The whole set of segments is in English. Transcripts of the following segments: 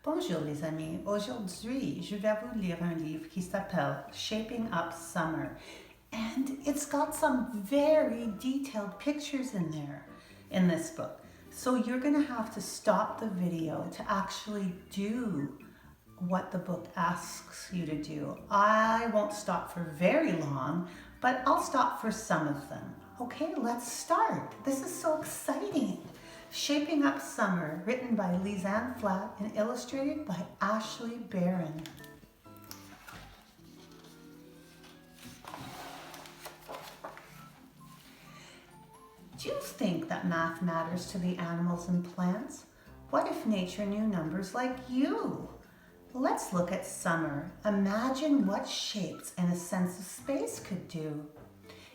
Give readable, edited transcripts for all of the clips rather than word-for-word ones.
Bonjour les amis, aujourd'hui je vais vous lire un livre qui s'appelle Shaping Up Summer, and it's got some very detailed pictures in there in this book. So you're going to have to stop the video to actually do what the book asks you to do. I won't stop for very long, but I'll stop for some of them. Okay, let's start. This is so exciting. Shaping Up Summer, written by Lisanne Flatt and illustrated by Ashley Barron. Do you think that math matters to the animals and plants? What if nature knew numbers like you? Let's look at summer. Imagine what shapes and a sense of space could do.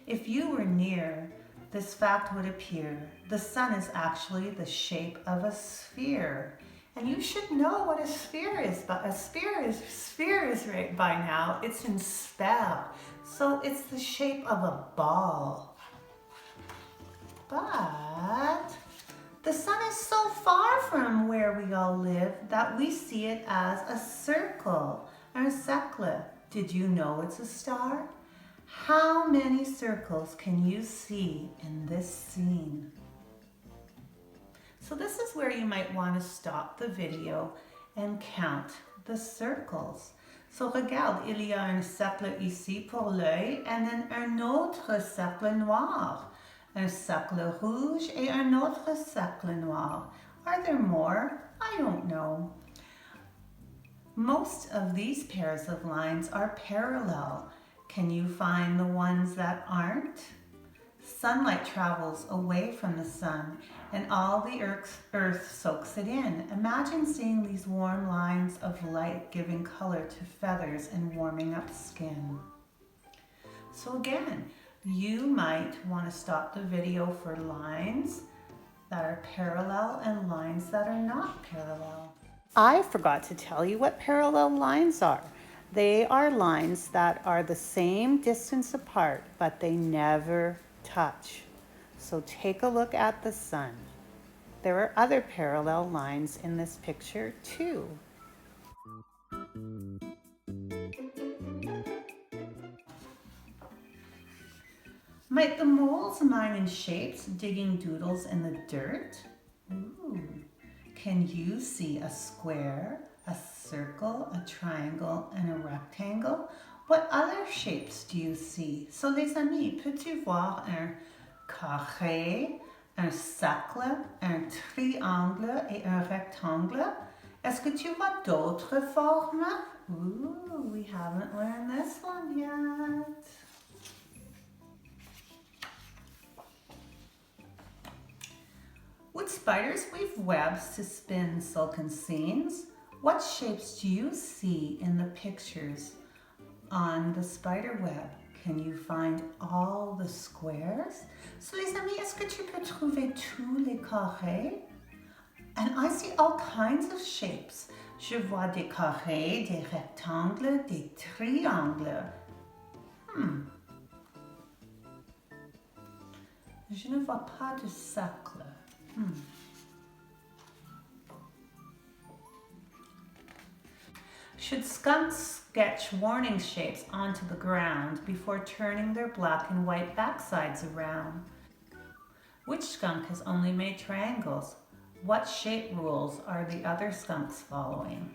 If you were near, this fact would appear. The sun is actually the shape of a sphere. And you should know what a sphere is, but a sphere is right by now. It's in spell. So it's the shape of a ball. But the sun is so far from where we all live that we see it as a circle. Un cercle. Did you know it's a star? How many circles can you see in this scene? So this is where you might want to stop the video and count the circles. So regarde, il y a un cercle ici pour l'œil and then un autre cercle noir. Un cercle rouge et un autre cercle noir. Are there more? I don't know. Most of these pairs of lines are parallel. Can you find the ones that aren't? Sunlight travels away from the sun and all the earth soaks it in. Imagine seeing these warm lines of light giving color to feathers and warming up skin. So again, you might want to stop the video for lines that are parallel and lines that are not parallel. I forgot to tell you what parallel lines are. They are lines that are the same distance apart, but they never touch. So take a look at the sun. There are other parallel lines in this picture too. Might the moles mine in shapes, digging doodles in the dirt? Ooh. Can you see a square, a circle, a triangle, and a rectangle? What other shapes do you see? So les amis, peux-tu voir un carré, un cercle, un triangle et un rectangle? Est-ce que tu vois d'autres formes? Ooh, we haven't learned this one yet. Would spiders weave webs to spin silken scenes? What shapes do you see in the pictures on the spider web? Can you find all the squares? So les amis, est-ce que tu peux trouver tous les carrés? And I see all kinds of shapes. Je vois des carrés, des rectangles, des triangles. Je ne vois pas de cercle. Should skunks sketch warning shapes onto the ground before turning their black and white backsides around? Which skunk has only made triangles? What shape rules are the other skunks following?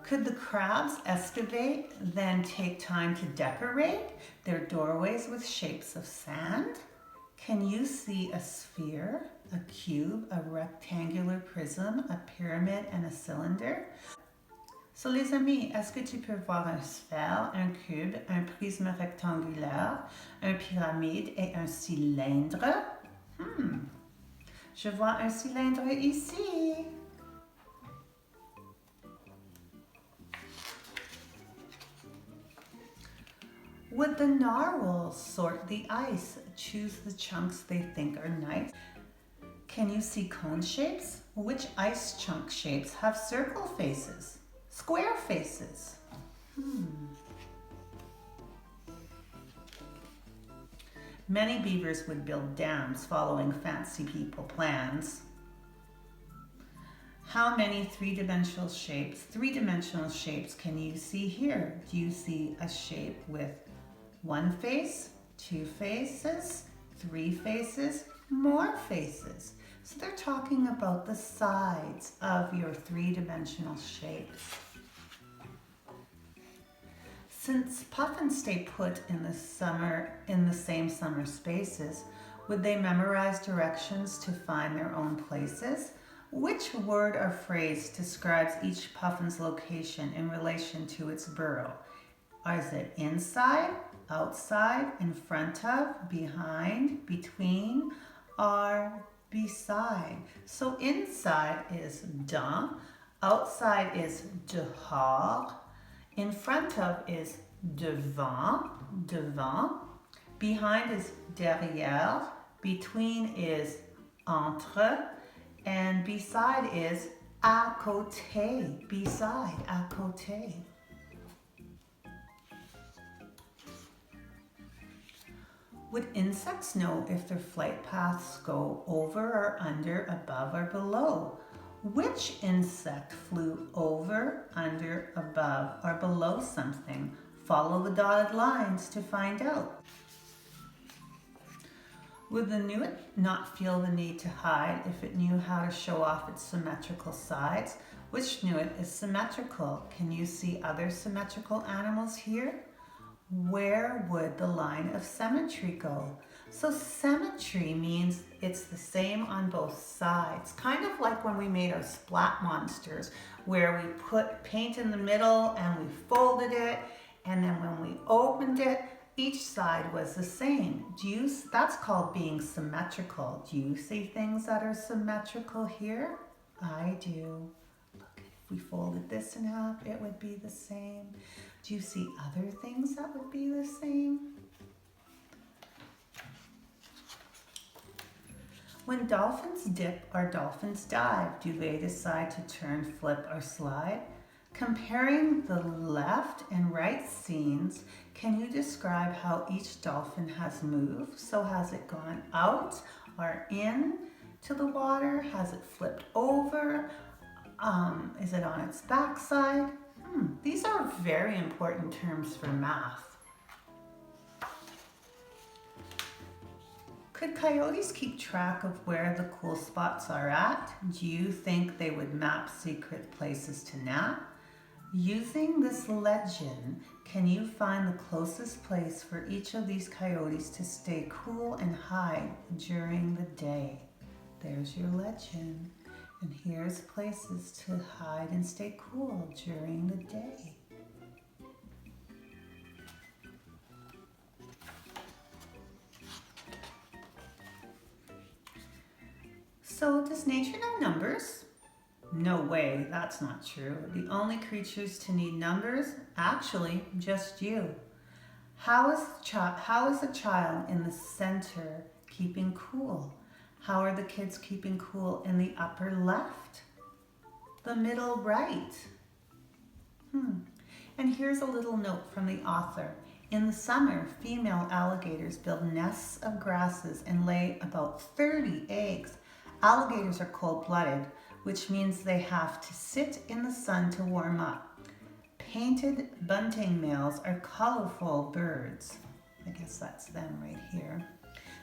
Could the crabs excavate, then take time to decorate their doorways with shapes of sand? Can you see a sphere, a cube, a rectangular prism, a pyramid, and a cylinder? So les amis, est-ce que tu peux voir un sphère, un cube, un prisme rectangulaire, un pyramide et un cylindre? Je vois un cylindre ici. Would the narwhals sort the ice, choose the chunks they think are nice? Can you see cone shapes? Which ice chunk shapes have circle faces, square faces? Many beavers would build dams following fancy people plans. How many three-dimensional shapes can you see here? Do you see a shape with one face, two faces, three faces, more faces? So they're talking about the sides of your three-dimensional shapes. Since puffins stay put in the same summer spaces, would they memorize directions to find their own places? Which word or phrase describes each puffin's location in relation to its burrow? Is it inside, outside, in front of, behind, between, or beside? So inside is dans, outside is dehors, in front of is devant, behind is derrière, between is entre, and beside is à côté, beside, à côté. Would insects know if their flight paths go over or under, above or below? Which insect flew over, under, above, or below something? Follow the dotted lines to find out. Would the newt not feel the need to hide if it knew how to show off its symmetrical sides? Which newt is symmetrical? Can you see other symmetrical animals here? Where would the line of symmetry go? So symmetry means it's the same on both sides. Kind of like when we made our splat monsters, where we put paint in the middle and we folded it, and then when we opened it, each side was the same. That's called being symmetrical. Do you see things that are symmetrical here? I do. Look, if we folded this in half, it would be the same. Do you see other things that would be the same? When dolphins dip or dolphins dive, do they decide to turn, flip, or slide? Comparing the left and right scenes, can you describe how each dolphin has moved? So has it gone out or in to the water? Has it flipped over? Is it on its backside? These are very important terms for math. Could coyotes keep track of where the cool spots are at? Do you think they would map secret places to nap? Using this legend, can you find the closest place for each of these coyotes to stay cool and hide during the day? There's your legend. And here's places to hide and stay cool during the day. So does nature know numbers? No way, that's not true. The only creatures to need numbers, actually, just you. How is a child in the center keeping cool? How are the kids keeping cool in the upper left? The middle right? And here's a little note from the author. In the summer, female alligators build nests of grasses and lay about 30 eggs. Alligators are cold-blooded, which means they have to sit in the sun to warm up. Painted bunting males are colorful birds. I guess that's them right here.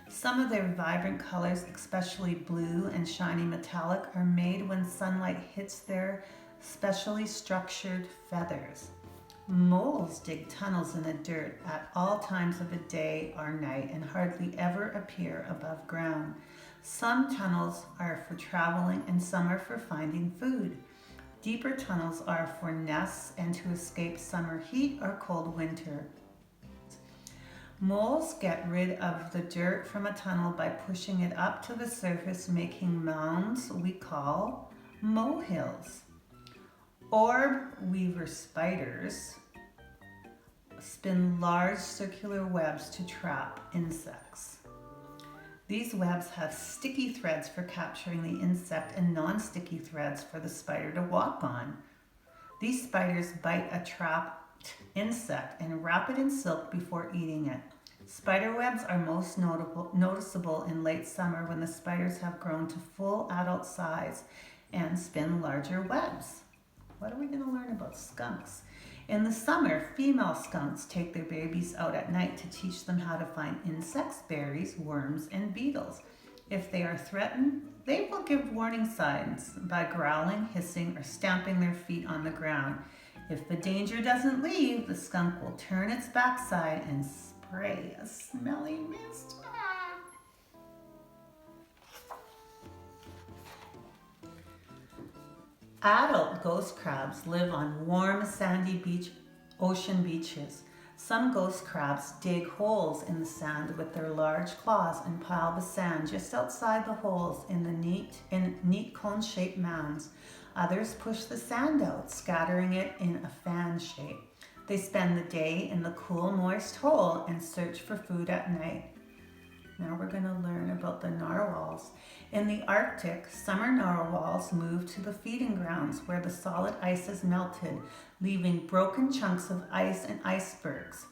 Some of their vibrant colors, especially blue and shiny metallic, are made when sunlight hits their specially structured feathers. Moles dig tunnels in the dirt at all times of the day or night and hardly ever appear above ground. Some tunnels are for traveling and some are for finding food. Deeper tunnels are for nests and to escape summer heat or cold winter. Moles get rid of the dirt from a tunnel by pushing it up to the surface, making mounds we call molehills. Orb weaver spiders spin large circular webs to trap insects. These webs have sticky threads for capturing the insect and non-sticky threads for the spider to walk on. These spiders bite a trapped insect and wrap it in silk before eating it. Spider webs are most noticeable in late summer when the spiders have grown to full adult size and spin larger webs. What are we going to learn about skunks? In the summer, female skunks take their babies out at night to teach them how to find insects, berries, worms, and beetles. If they are threatened, they will give warning signs by growling, hissing, or stamping their feet on the ground. If the danger doesn't leave, the skunk will turn its backside and spray a smelly mist. Adult ghost crabs live on warm, sandy ocean beaches. Some ghost crabs dig holes in the sand with their large claws and pile the sand just outside the holes in neat cone-shaped mounds. Others push the sand out, scattering it in a fan shape. They spend the day in the cool, moist hole and search for food at night. Now we're going to learn about the narwhals. In the Arctic, summer narwhals move to the feeding grounds where the solid ice is melted, leaving broken chunks of ice and icebergs.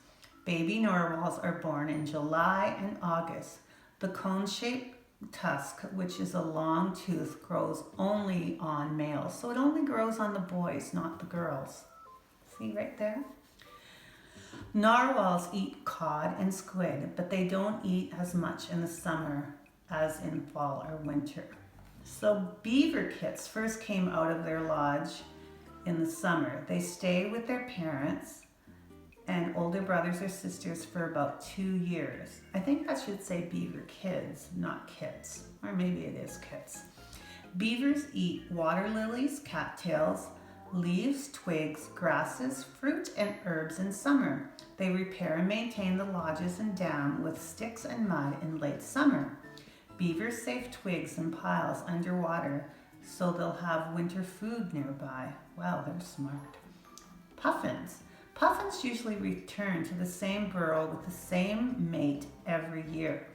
Baby narwhals are born in July and August. The cone-shaped tusk, which is a long tooth, grows only on males. So it only grows on the boys, not the girls. See right there? Narwhals eat cod and squid, but they don't eat as much in the summer as in fall or winter. So beaver kits first came out of their lodge in the summer. They stay with their parents and older brothers or sisters for about 2 years. I think that should say beaver kids, not kits, or maybe it is kits. Beavers eat water lilies, cattails, leaves, twigs, grasses, fruit, and herbs in summer. They repair and maintain the lodges and dam with sticks and mud in late summer. Beavers save twigs and piles underwater so they'll have winter food nearby. Wow, they're smart. Puffins. Puffins usually return to the same burrow with the same mate every year.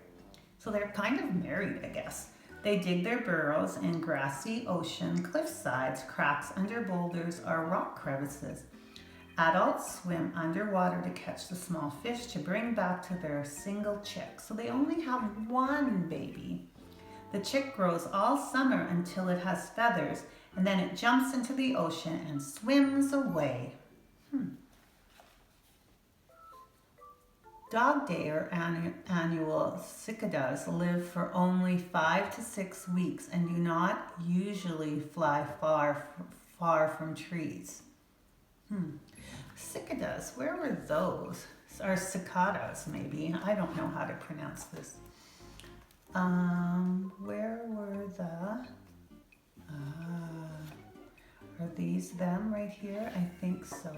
So they're kind of married, I guess. They dig their burrows in grassy ocean cliff sides, cracks under boulders, or rock crevices. Adults swim underwater to catch the small fish to bring back to their single chick. So they only have one baby. The chick grows all summer until it has feathers, and then it jumps into the ocean and swims away. Dog day or annual cicadas live for only 5 to 6 weeks and do not usually fly far from trees. Cicadas, where were those? Or cicadas, maybe. I don't know how to pronounce this. Where were the... are these them right here? I think so.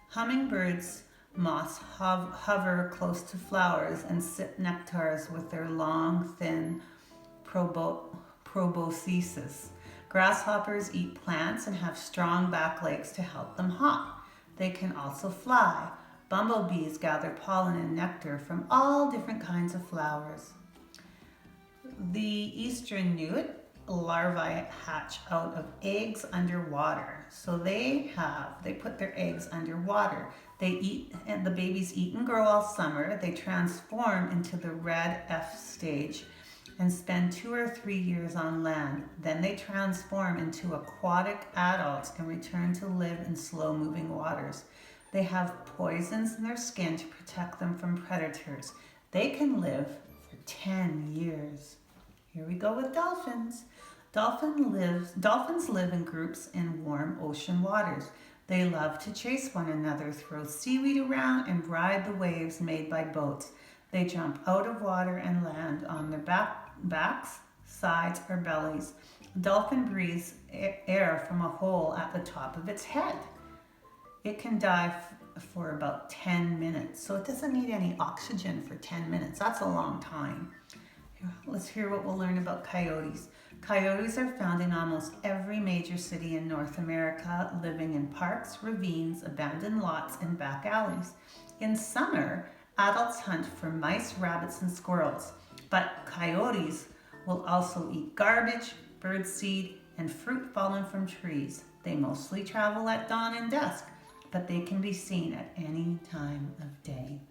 Hummingbirds moths hover close to flowers and sip nectars with their long, thin proboscis. Grasshoppers eat plants and have strong back legs to help them hop. They can also fly. Bumblebees gather pollen and nectar from all different kinds of flowers. The eastern newt larvae hatch out of eggs underwater. So they put their eggs underwater. They eat, and the babies eat and grow all summer. They transform into the red F stage and spend 2 or 3 years on land. Then they transform into aquatic adults and return to live in slow-moving waters. They have poisons in their skin to protect them from predators. They can live for 10 years. Here we go with dolphins. Dolphins live in groups in warm ocean waters. They love to chase one another, throw seaweed around, and ride the waves made by boats. They jump out of water and land on their backs, sides, or bellies. A dolphin breathes air from a hole at the top of its head. It can dive for about 10 minutes, so it doesn't need any oxygen for 10 minutes. That's a long time. Let's hear what we'll learn about coyotes. Coyotes are found in almost every major city in North America, living in parks, ravines, abandoned lots, and back alleys. In summer, adults hunt for mice, rabbits, and squirrels, but coyotes will also eat garbage, birdseed, and fruit fallen from trees. They mostly travel at dawn and dusk. but they can be seen at any time of day.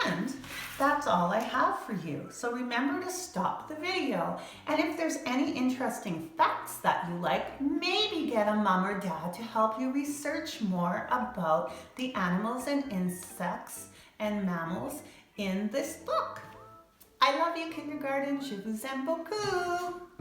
And that's all I have for you. So remember to stop the video. And if there's any interesting facts that you like, maybe get a mom or dad to help you research more about the animals and insects and mammals in this book. I love you, kindergarten. Je vous aime beaucoup.